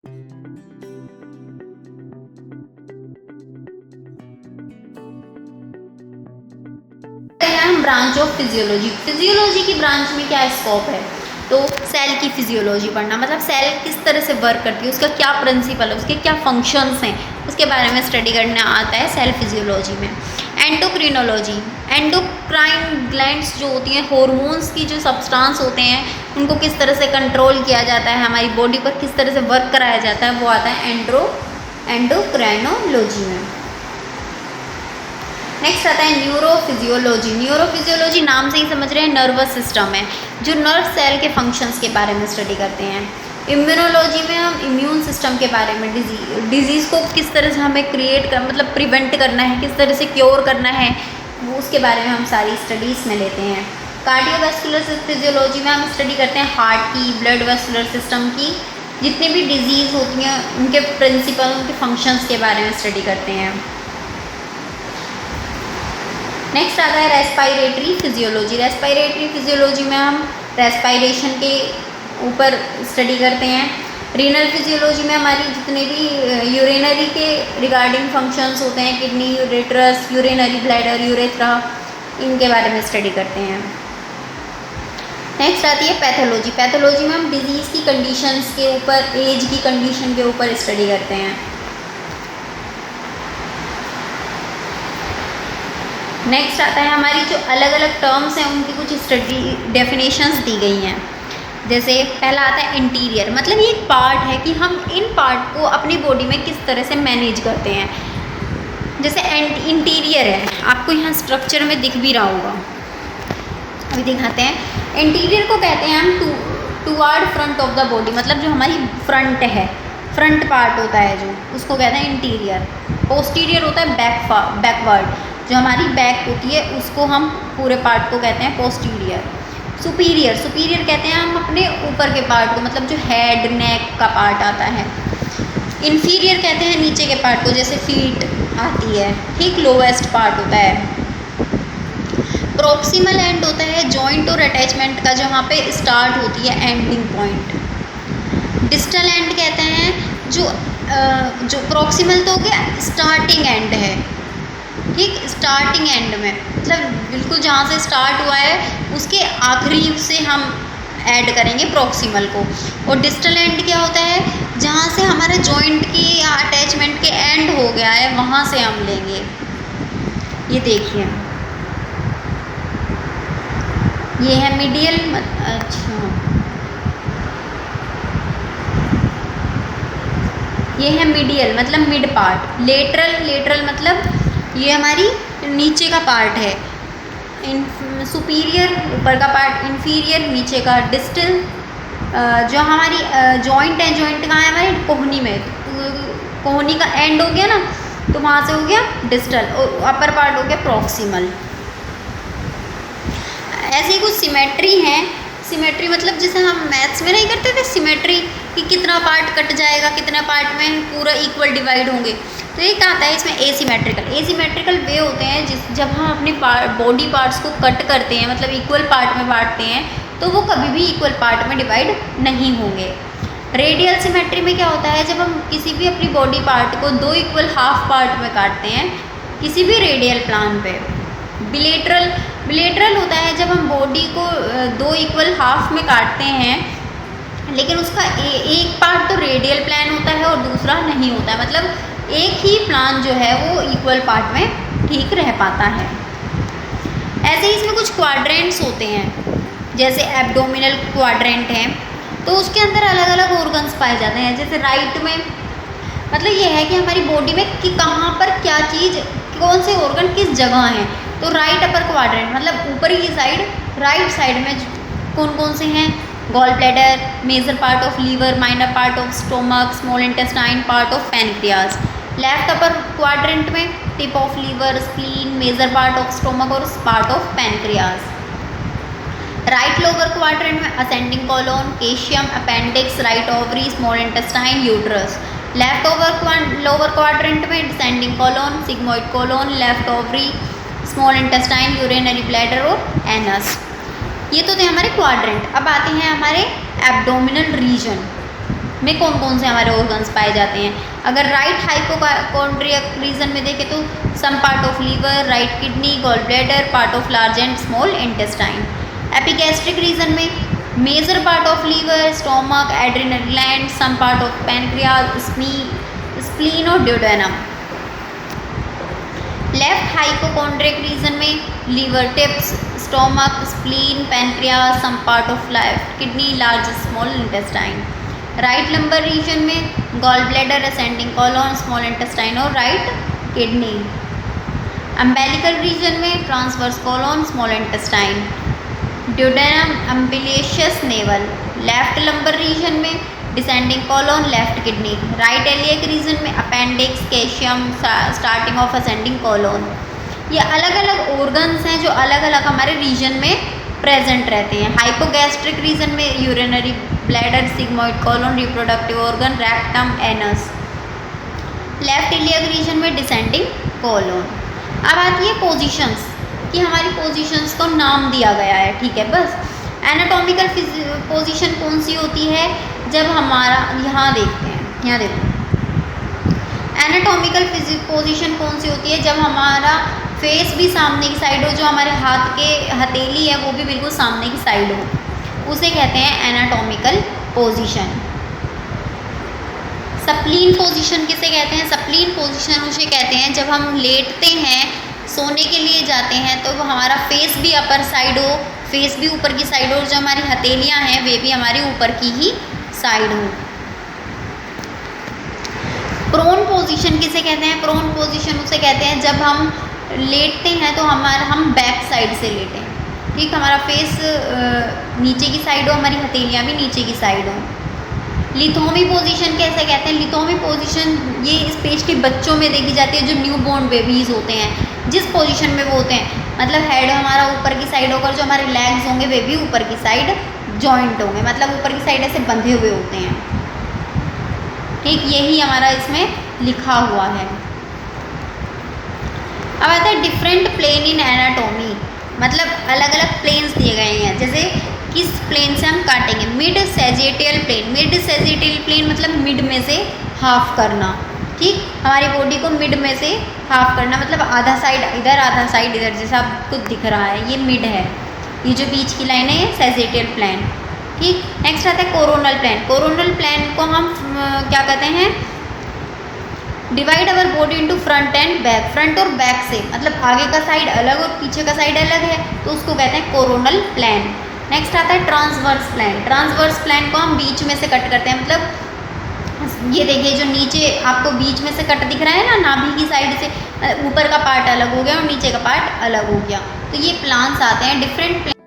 हम branch of physiology, physiology की branch में क्या स्कोप है, तो सेल की फिजियोलॉजी पढ़ना, मतलब सेल किस तरह से वर्क करती है, उसका क्या प्रिंसिपल है, उसके क्या फंक्शंस हैं, उसके बारे में स्टडी करना आता है सेल फिजियोलॉजी में। एंडोक्रिनोलॉजी, एंडोक्राइन ग्लैंड्स जो होती हैं, हार्मोन्स की जो सब्सटेंस होते हैं, उनको किस तरह से कंट्रोल किया जाता है, हमारी बॉडी पर किस तरह से वर्क कराया जाता है, वो आता है एंडोक्राइनोलॉजी में। नेक्स्ट आता है न्यूरोफिजियोलॉजी। न्यूरोफिजियोलॉजी नाम से ही समझ रहे हैं नर्वस सिस्टम है, जो नर्व सेल के फंक्शंस के बारे में स्टडी करते हैं। इम्यूनोलॉजी में हम इम्यून सिस्टम के बारे में, डिजीज़ को किस तरह से हमें क्रिएट कर मतलब प्रिवेंट करना है, किस तरह से क्योर करना है, वो उसके बारे में हम सारी स्टडीज़ में लेते हैं। कार्डियोवैस्कुलर फिजियोलॉजी में हम स्टडी करते हैं हार्ट की, ब्लड वेस्कुलर सिस्टम की, जितनी भी डिजीज़ होती हैं उनके प्रिंसिपल, उनके फंक्शंस के बारे में स्टडी करते हैं। नेक्स्ट आता है रेस्पायरेटरी फिजियोलॉजी। रेस्पायरेटरी फिजियोलॉजी में हम रेस्पायरेशन के ऊपर स्टडी करते हैं। रीनल फिजियोलॉजी में हमारी जितने भी यूरिनरी के रिगार्डिंग फंक्शंस होते हैं, किडनी, यूरेट्रस, यूरिनरी ब्लैडर, यूरेथ्रा, इनके बारे में स्टडी करते हैं। नेक्स्ट आती है पैथोलॉजी। पैथोलॉजी में हम डिजीज़ की कंडीशंस के ऊपर, एज की कंडीशन के ऊपर स्टडी करते हैं। नेक्स्ट आता है हमारी जो अलग अलग टर्म्स हैं, उनकी कुछ स्टडी डेफिनेशंस दी गई हैं। जैसे पहला आता है इंटीरियर, मतलब ये एक पार्ट है कि हम इन पार्ट को अपनी बॉडी में किस तरह से मैनेज करते हैं। जैसे इंटीरियर है, आपको यहाँ स्ट्रक्चर में दिख भी रहा होगा, अभी दिखाते हैं। इंटीरियर को कहते हैं हम toward front of the body, मतलब जो हमारी फ्रंट है, फ्रंट पार्ट होता है जो, उसको कहते हैं इंटीरियर। पोस्टीरियर होता है बैकवर्ड, जो हमारी बैक होती है उसको हम पूरे पार्ट को कहते हैं पोस्टीरियर। सुपीरियर, सुपीरियर कहते हैं हम अपने ऊपर के पार्ट को, मतलब जो हेड नेक का पार्ट आता है। इन्फीरियर कहते हैं नीचे के पार्ट को, जैसे फीट आती है, ठीक, लोवेस्ट पार्ट होता है। प्रॉक्सिमल एंड होता है जॉइंट और अटैचमेंट का, जहाँ पे स्टार्ट होती है एंडिंग पॉइंट। डिस्टल एंड कहते हैं जो प्रॉक्सिमल तो हो गया, स्टार्टिंग एंड है, ठीक, स्टार्टिंग एंड में मतलब बिल्कुल जहाँ से स्टार्ट हुआ है उसके आखिरी से हम ऐड करेंगे प्रॉक्सिमल को। और डिस्टल एंड क्या होता है, जहाँ से हमारे जॉइंट की या अटैचमेंट के एंड हो गया है, वहाँ से हम लेंगे। ये देखिए, ये है मीडियल, अच्छा ये है मीडियल मतलब मिड पार्ट। लेटरल मतलब ये हमारी नीचे का पार्ट है। सुपीरियर ऊपर का पार्ट, इन्फीरियर नीचे का। डिस्टल जो हमारी जॉइंट है, जॉइंट कहाँ है हमारी कोहनी में, कोहनी का एंड हो गया ना, तो वहाँ से हो गया डिस्टल, और अपर पार्ट हो गया प्रॉक्सिमल। ऐसे ही कुछ सिमेट्री हैं। सिमेट्री मतलब जैसे हम मैथ्स में नहीं करते थे सिमेट्री, कि कितना पार्ट कट जाएगा, कितना पार्ट में पूरा इक्वल डिवाइड होंगे, तो एक आता है इसमें एसिमेट्रिकल। एसिमेट्रिकल वे होते हैं जब हम अपने बॉडी पार्ट्स को कट करते हैं, मतलब इक्वल पार्ट में बांटते हैं, तो वो कभी भी इक्वल पार्ट में डिवाइड नहीं होंगे। रेडियल सिमेट्री में क्या होता है, जब हम किसी भी अपनी बॉडी पार्ट को दो इक्वल हाफ पार्ट में काटते हैं किसी भी रेडियल प्लान पे। बिलेटरल होता है जब हम बॉडी को दो इक्वल हाफ में काटते हैं, लेकिन उसका एक पार्ट तो रेडियल प्लान होता है और दूसरा नहीं होता है, मतलब एक ही प्लान जो है वो इक्वल पार्ट में ठीक रह पाता है। ऐसे ही इसमें कुछ क्वाड्रेंट्स होते हैं, जैसे एब्डोमिनल क्वाड्रेंट है, तो उसके अंदर अलग अलग ऑर्गन्स पाए जाते हैं। जैसे राइट में मतलब ये है कि हमारी बॉडी में कि कहाँ पर क्या चीज़, कौन से ऑर्गन किस जगह हैं, तो राइट अपर क्वाड्रेंट मतलब ऊपरी की साइड, राइट साइड में कौन कौन से हैं, gall bladder, major part of liver, minor part of stomach, small intestine, part of pancreas. Left upper quadrant में tip of liver, spleen, major part of stomach और part of pancreas. Right lower quadrant में ascending colon, caecum, appendix, right ovary, small intestine, uterus. Left lower quadrant में descending colon, sigmoid colon, left ovary, small intestine, urinary bladder और anus. ये तो थे हमारे quadrant. अब आते हैं हमारे एब्डोमिनल रीजन। में कौन कौन से हमारे ऑर्गन्स पाए जाते हैं। अगर राइट हाइपोकॉन्ड्रियक रीजन में देखें तो some part of liver, right kidney, gall bladder, part of large and small intestine. Epigastric region में major part of liver, stomach, adrenal gland, some part of pancreas, spleen और duodenum. Left hypochondriac region में liver tips, stomach, spleen, pancreas, some part of left kidney, large small intestine. Right lumbar region में gall bladder, ascending colon, small intestine और right kidney. Umbilical region में transverse colon, small intestine. Duodenum, umbilicus navel. Left lumbar region में descending colon, left kidney. Right iliac region में appendix, caecum, starting of ascending colon. ये अलग अलग organs हैं जो अलग अलग हमारे रीजन में प्रेजेंट रहते हैं। हाइपोगैस्ट्रिक रीजन में urinary bladder, sigmoid colon, reproductive organ, rectum, anus. Left iliac region में डिसेंडिंग कॉलोन। अब आती है पोजीशंस, कि हमारी पोजीशंस को नाम दिया गया है, ठीक है। बस एनाटॉमिकल पोजीशन कौन सी होती है, जब हमारा यहाँ देखते हैं, यहाँ देखो एनाटॉमिकल पोजीशन कौन सी होती है, जब हमारा फेस भी सामने की साइड हो, जो हमारे हाथ के हथेली है वो भी बिल्कुल सामने की साइड हो, उसे कहते हैं एनाटॉमिकल पोजीशन। सप्लीन पोजीशन किसे कहते हैं? सप्लीन पोजीशन उसे कहते हैं जब हम लेटते हैं, सोने के लिए जाते हैं, तो वो हमारा फेस भी अपर साइड हो, फेस भी ऊपर की साइड हो, और जो हमारी हथेलियां हैं वे भी हमारी ऊपर की ही साइड हो। प्रोन पोजीशन किसे कहते हैं? प्रोन पोजीशन उसे कहते हैं जब हम लेटते हैं तो हम बैक साइड से लेटें, ठीक, हमारा फेस नीचे की साइड हो, हमारी हथेलियां भी नीचे की साइड हो। लिथोमी पोजीशन कैसे कहते हैं? लिथोमी पोजीशन ये स्पेशली बच्चों में देखी जाती है, जो न्यू बॉर्न बेबीज़ होते हैं, जिस पोजीशन में वो होते हैं, मतलब हेड हमारा ऊपर की साइड होकर जो हमारे लेग्स होंगे वे भी ऊपर की साइड जॉइंट होंगे, मतलब ऊपर की साइड ऐसे बंधे हुए होते हैं, ठीक, यही हमारा इसमें लिखा हुआ है। अब आता है डिफरेंट प्लेन इन एनाटॉमी, मतलब अलग अलग प्लेन्स दिए गए हैं, जैसे किस प्लेन से हम काटेंगे। मिड सेजिटियल प्लेन, मिड सेजिटियल प्लेन मतलब मिड में से हाफ करना, ठीक, हमारी बॉडी को मिड में से हाफ करना, मतलब आधा साइड इधर आधा साइड इधर, जैसा आपको दिख रहा है ये मिड है, ये जो बीच की लाइन है ये सेजिटियल प्लेन, ठीक। नेक्स्ट आता है कोरोनल प्लेन। कोरोनल प्लेन को हम क्या कहते हैं? Divide our body into front end back, front और बैक से, मतलब आगे का साइड अलग और पीछे का साइड अलग है, तो उसको कहते हैं कोरोनल प्लेन। नेक्स्ट आता है ट्रांसवर्स प्लेन। ट्रांसवर्स प्लेन को हम बीच में से कट करते हैं, मतलब ये देखिए जो नीचे आपको बीच में से कट दिख रहा है ना, नाभि की साइड से ऊपर का पार्ट अलग हो गया और नीचे का पार्ट अलग हो गया, तो ये प्लान्स आते हैं डिफरेंट